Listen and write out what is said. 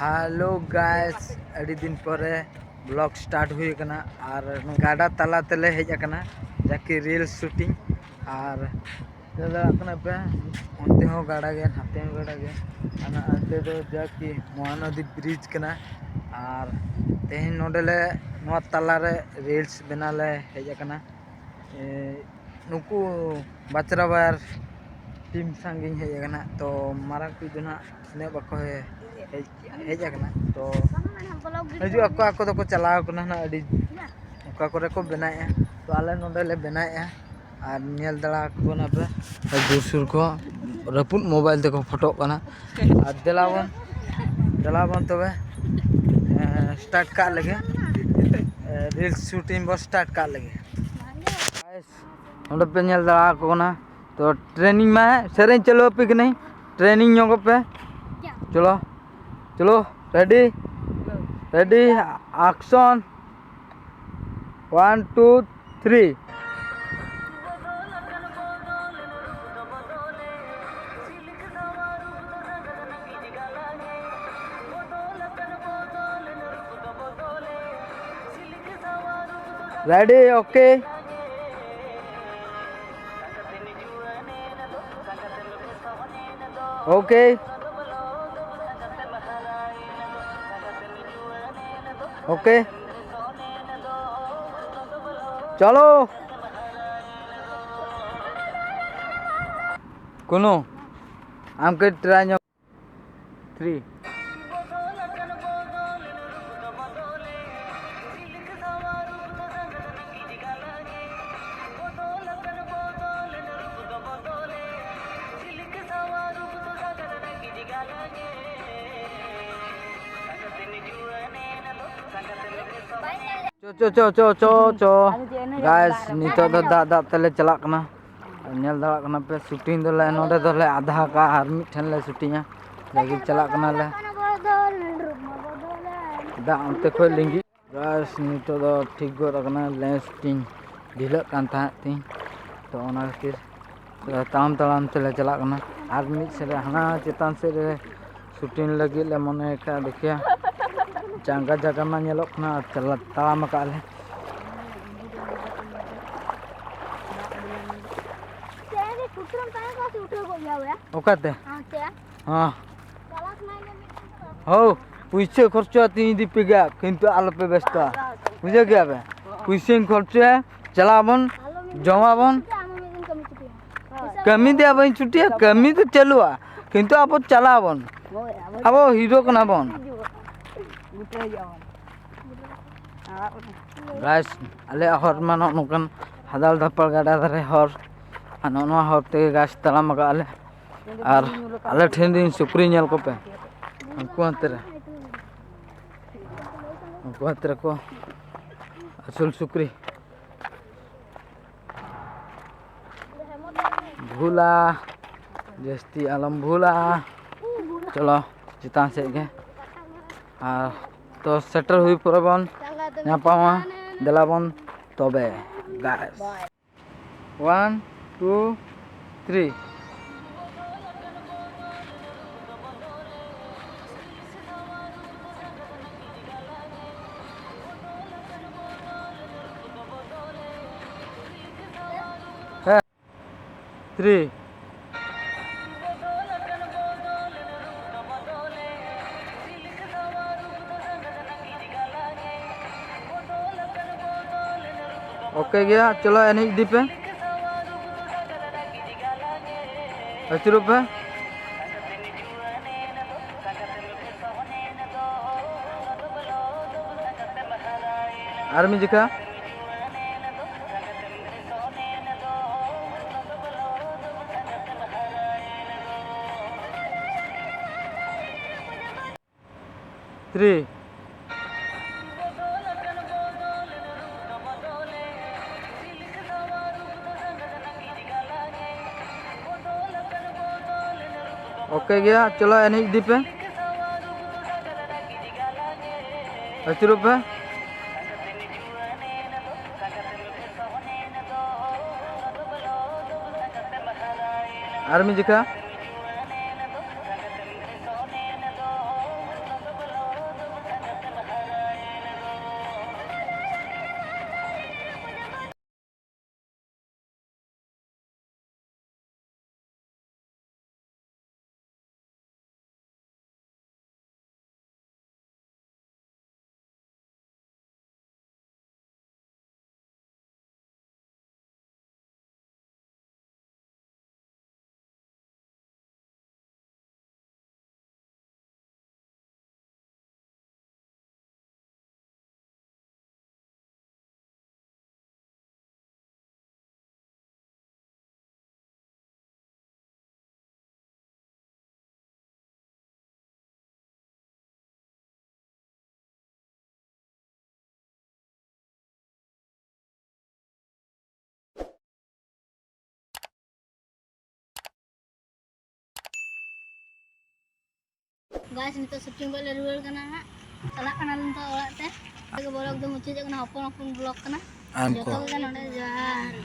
hello guys अड़ी दिन पर ब्लॉग स्टार्ट हुई कना और गाड़ा तला तले हेजना जाकि रील शूटिंग और पे अंते हो गाड़ा गे नाते हो गाड़ा गे अंते दो जाकि महानदी ब्रिज कना और तेहन नोडेले नोआ तला रे रील्स बनाले हेजना नुकु बचराबार टीम संगिन हेजना तो मारंग पी दो ना ने बको हेजना तो हजू ako दो को चलाव कना ना अड़ी ओका करे को बनाए तो आले नोडे ले बनाए और नेल दड़ा को ना पे दूसर को रपुट मोबाइल ते को फोटो कना और दलावन तबे स्टार्ट का लगे रील शूटिंग बस स्टार्ट का लगे गाइस नोडे पे नेल दड़ा को ना तो ट्रेनिंग में सेरें चलो पे कि नहीं ट्रेनिंग योगो पे चलो चलो ready ready action 1 2 3 ready okay okay okay चलो कोनो आम के ट्राई 3 चो गाइस नितो दो दा तले चला कना नेल दड़ा कना पे शूटिंग दले नोडे दले आधा का हर मिठन ले शूटिंगा लगी चला कना ले दा अंते को लिंगी गाइस नितो दो ठीक गो रखना ले शूटिंग ढिला कान था ती तो ओना खातिर ताम ताम तले चला कना हर मिट से हना चेतान से शूटिंग लगी ले मने का देखिया जगह जगह में नेलोक ना चला ताम का ले ओकाते हां हो पैसे खर्चा तीन दीपे गया किंतु आलो पे बेस्ता बुझे गया बे पैसे खर्चा चलाबन जमाबन कमी दे बन छुट्टी कमी तो चलुआ किंतु अब चलाबन अब हीरो कना बन गाइस आले हर मानो नोकन हदाल धपल गाडा धरे हर नोनवा हर ते गाछ तला मगा आले और आले ठेन दिन सुक्री नेल को पे उनको अंतरे को असल सुक्री भूला जस्ती आलम भूला चलो चितान से के तो सेटर हुई परबन नापावा दलाबन तबे गाइस 1 2 3 3 ओके गया चलो एनी दी पे अच्छी रूप है आर्मी जिका थ्री ओके गया चलो एनी दी पे अच्छी रूप है आर्मी जिका गाइस नितो शूटिंग बले रुवाड़ कना ना चला कना लन तो ओळाते ब्लॉग दो मुचे जगना हपन हपन ब्लॉग कना आम जतो को के नोडे जार